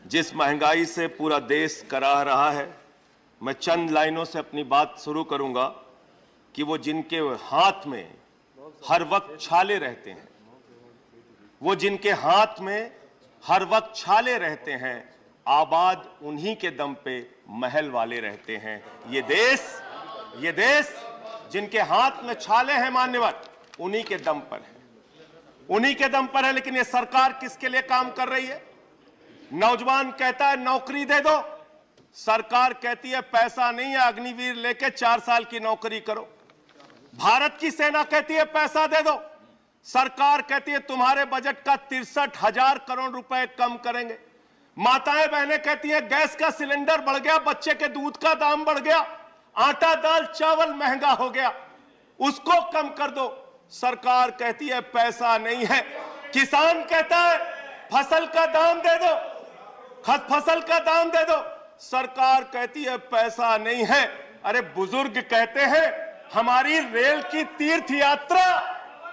जिस महंगाई से पूरा देश कराह रहा है, मैं चंद लाइनों से अपनी बात शुरू करूंगा कि वो जिनके हाथ में हर वक्त छाले रहते हैं, वो जिनके हाथ में हर वक्त छाले रहते हैं, आबाद उन्हीं के दम पे महल वाले रहते हैं। ये देश जिनके हाथ में छाले हैं मान्यवर, उन्हीं के दम पर है, उन्हीं के दम पर है। लेकिन ये सरकार किसके लिए काम कर रही है? नौजवान कहता है नौकरी दे दो, सरकार कहती है पैसा नहीं है, अग्निवीर लेके 4 साल की नौकरी करो। भारत की सेना कहती है पैसा दे दो, सरकार कहती है तुम्हारे बजट का 63,000 करोड़ रुपए कम करेंगे। माताएं बहनें कहती हैं गैस का सिलेंडर बढ़ गया, बच्चे के दूध का दाम बढ़ गया, आटा दाल चावल महंगा हो गया, उसको कम कर दो, सरकार कहती है पैसा नहीं है। किसान कहता है फसल का दाम दे दो, फसल का दाम दे दो, सरकार कहती है पैसा नहीं है। अरे बुजुर्ग कहते हैं हमारी रेल की तीर्थ यात्रा,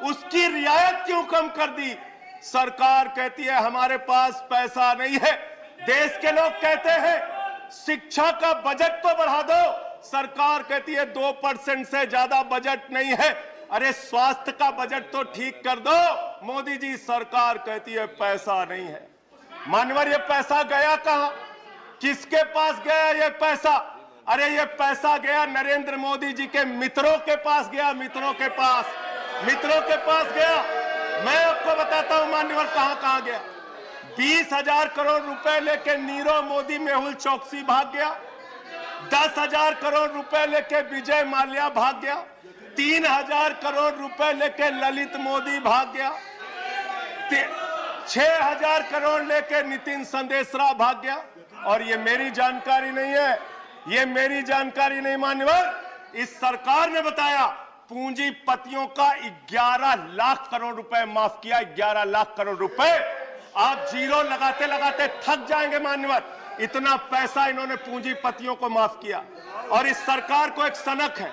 उसकी रियायत क्यों कम कर दी, सरकार कहती है हमारे पास पैसा नहीं है। देश के लोग कहते हैं शिक्षा का बजट तो बढ़ा दो, सरकार कहती है 2% से ज्यादा बजट नहीं है। अरे स्वास्थ्य का बजट तो ठीक कर दो, मोदी जी, सरकार कहती है पैसा नहीं है। मानवर ये पैसा गया कहां, किसके पास गया ये पैसा? अरे ये पैसा गया नरेंद्र मोदी जी के मित्रों के पास गया, मित्रों के पास गया। मैं आपको बताता हूं मान्यवर कहां कहां गया। 20,000 करोड़ रुपए लेके नीरव मोदी मेहुल चौकसी भाग गया, 10,000 करोड़ रुपए लेके विजय माल्या भाग गया, 3,000 करोड़ रुपए लेके ललित मोदी भाग गया, 6,000 करोड़ लेके नितिन संदेशरा भाग गया। और ये मेरी जानकारी नहीं है, ये मेरी जानकारी नहीं मान्यवर, इस सरकार ने बताया पूंजीपतियों का 11 लाख करोड़ रुपए माफ किया। 11 लाख करोड़ रुपए आप जीरो लगाते लगाते थक जाएंगे मान्यवर, इतना पैसा इन्होंने पूंजीपतियों को माफ किया। और इस सरकार को एक सनक है,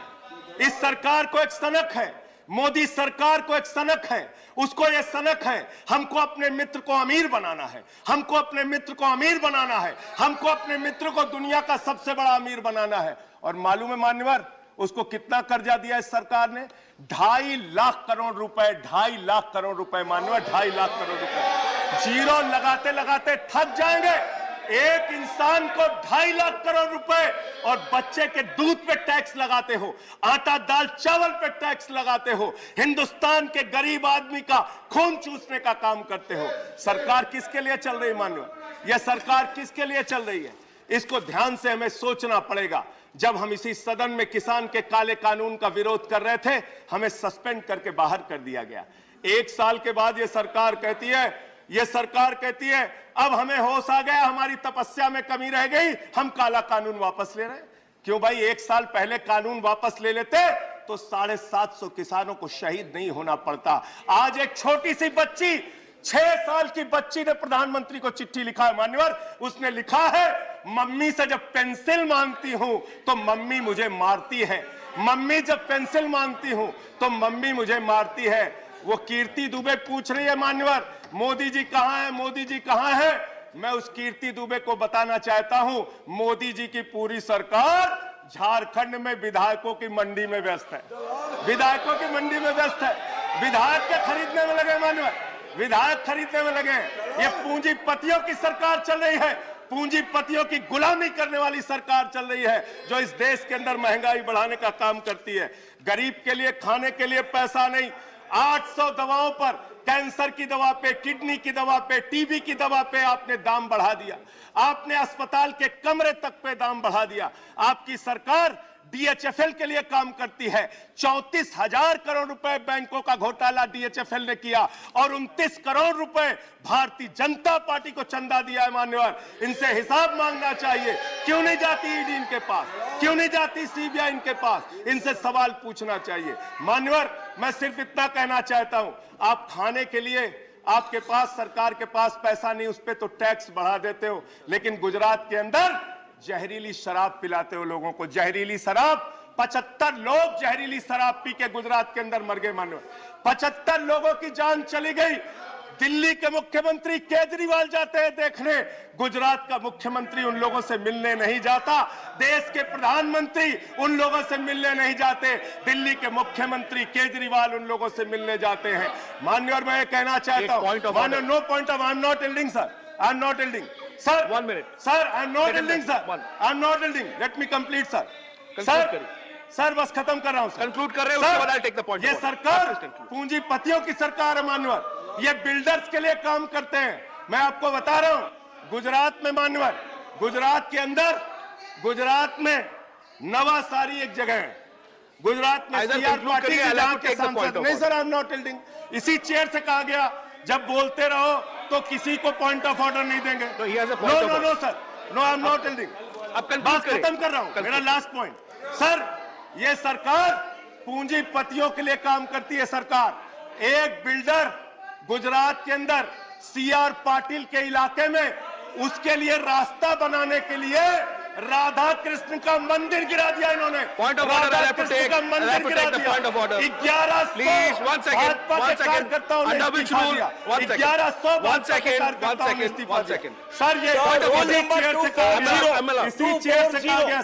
इस सरकार को एक सनक है, मोदी सरकार को एक सनक है, उसको ये सनक है हमको अपने मित्र को अमीर बनाना है, हमको अपने मित्र को अमीर बनाना है, हमको अपने मित्र को दुनिया का सबसे बड़ा अमीर बनाना है। और मालूम है मान्यवर उसको कितना कर्जा दिया इस सरकार ने? 2.5 लाख करोड़ रुपए, 2.5 लाख करोड़ रुपए मान्यवर, 2.5 लाख करोड़ रुपए। जीरो लगाते लगाते थक जाएंगे। एक इंसान को 2.5 लाख करोड़ रुपए और बच्चे के दूध पे टैक्स लगाते हो, आटा दाल चावल पे टैक्स लगाते हो, हिंदुस्तान के गरीब आदमी का खून चूसने का काम करते हो। सरकार किसके लिए चल रही मान्यवर? यह सरकार किसके लिए चल रही है? इसको ध्यान से हमें सोचना पड़ेगा। जब हम इसी सदन में किसान के काले कानून का विरोध कर रहे थे, हमें सस्पेंड करके बाहर कर दिया गया। 1 साल के बाद ये सरकार कहती है अब हमें होश आ गया, हमारी तपस्या में कमी रह गई, हम काला कानून वापस ले रहे हैं। क्यों भाई? 1 साल पहले कानून वापस ले लेते तो 750 किसानों को शहीद नहीं होना पड़ता। आज एक छोटी सी बच्ची, 6 साल की बच्ची ने प्रधानमंत्री को चिट्ठी लिखा है मान्यवर। उसने लिखा है मम्मी से जब पेंसिल मांगती हूं तो मम्मी मुझे मारती है, मम्मी जब पेंसिल मांगती हूं तो मम्मी मुझे मारती है। वो कीर्ति दुबे पूछ रही है मान्यवर मोदी जी कहां है, मोदी जी कहां है? मैं उस कीर्ति दुबे को बताना चाहता हूं मोदी जी की पूरी सरकार झारखंड में विधायकों की मंडी में व्यस्त है, विधायकों की मंडी में व्यस्त है, विधायक के खरीदने में लगे मान्यवर, विधायक खरीदने में लगे। ये पूंजीपतियों की सरकार चल रही है, पूंजीपतियों की गुलामी करने वाली सरकार चल रही है, जो इस देश के अंदर महंगाई बढ़ाने का काम करती है। गरीब के लिए खाने के लिए पैसा नहीं, 800 दवाओं पर, कैंसर की दवा पे, किडनी की दवा पे, टीबी की दवा पे आपने दाम बढ़ा दिया, आपने अस्पताल के कमरे तक पे दाम बढ़ा दिया। आपकी सरकार डीएचएफएल के लिए काम करती है। 34,000 करोड़ रुपए बैंकों का घोटाला डीएचएफएल ने किया और 29 करोड़ रुपए भारतीय जनता पार्टी को चंदा दिया है मान्यवर। इनसे हिसाब मांगना चाहिए। क्यों नहीं जाती ईडी इनके पास, क्यों नहीं जाती सीबीआई इनके पास? इनसे सवाल पूछना चाहिए मान्यवर। मैं सिर्फ इतना कहना चाहता हूं, आप खाने के लिए आपके पास, सरकार के पास पैसा नहीं, उस पर तो टैक्स बढ़ा देते हो, लेकिन गुजरात के अंदर जहरीली शराब पिलाते हो लोगों को, जहरीली शराब। 75 लोग जहरीली शराब पी के गुजरात के अंदर मर गए मानो, 75 लोगों की जान चली गई। दिल्ली के मुख्यमंत्री केजरीवाल जाते हैं देखने, गुजरात का मुख्यमंत्री उन लोगों से मिलने नहीं जाता, देश के प्रधानमंत्री उन लोगों से मिलने नहीं जाते, दिल्ली के मुख्यमंत्री केजरीवाल उन लोगों से मिलने जाते हैं। माननीय, और मैं ये कहना चाहता हूं, माननीय, no point of, I am not yielding sir, I am not yielding sir, 1 minute, sir, I am not yielding sir, I am not yielding, let me complete sir, sir, sir बस खत्म कर रहा हूं, कंक्लूड कर रहे हैं, उसके बाद आई टेक द पॉइंट। ये सरकार पूंजीपतियों की सरकार है मान्यवर, ये बिल्डर्स के लिए काम करते हैं। मैं आपको बता रहा हूं, गुजरात में मान्यवर, गुजरात के अंदर, गुजरात में नवासारी एक जगह है, गुजरात में सीआर पार्टी के जहां के सांसद, नहीं sir, I am not telling, इसी चेयर से कहा गया जब बोलते रहो तो किसी को पॉइंट ऑफ ऑर्डर नहीं देंगे। No no no sir, no, I am not telling, बात खत्म कर रहा हूं, मेरा लास्ट पॉइंट सर, ये सरकार पूंजीपतियों के लिए काम करती है। सरकार एक बिल्डर गुजरात के अंदर सीआर पाटिल के इलाके में, उसके लिए रास्ता बनाने के लिए राधा कृष्ण का मंदिर गिरा दिया इन्होंने। Point of order, Radha Krishna का मंदिर गिरा दिया। Point of order 1100 please, 1 second, 1 second, under which rule, 1 second, 1 second, 1 second, sir, ये इसी चेयर से कहा गया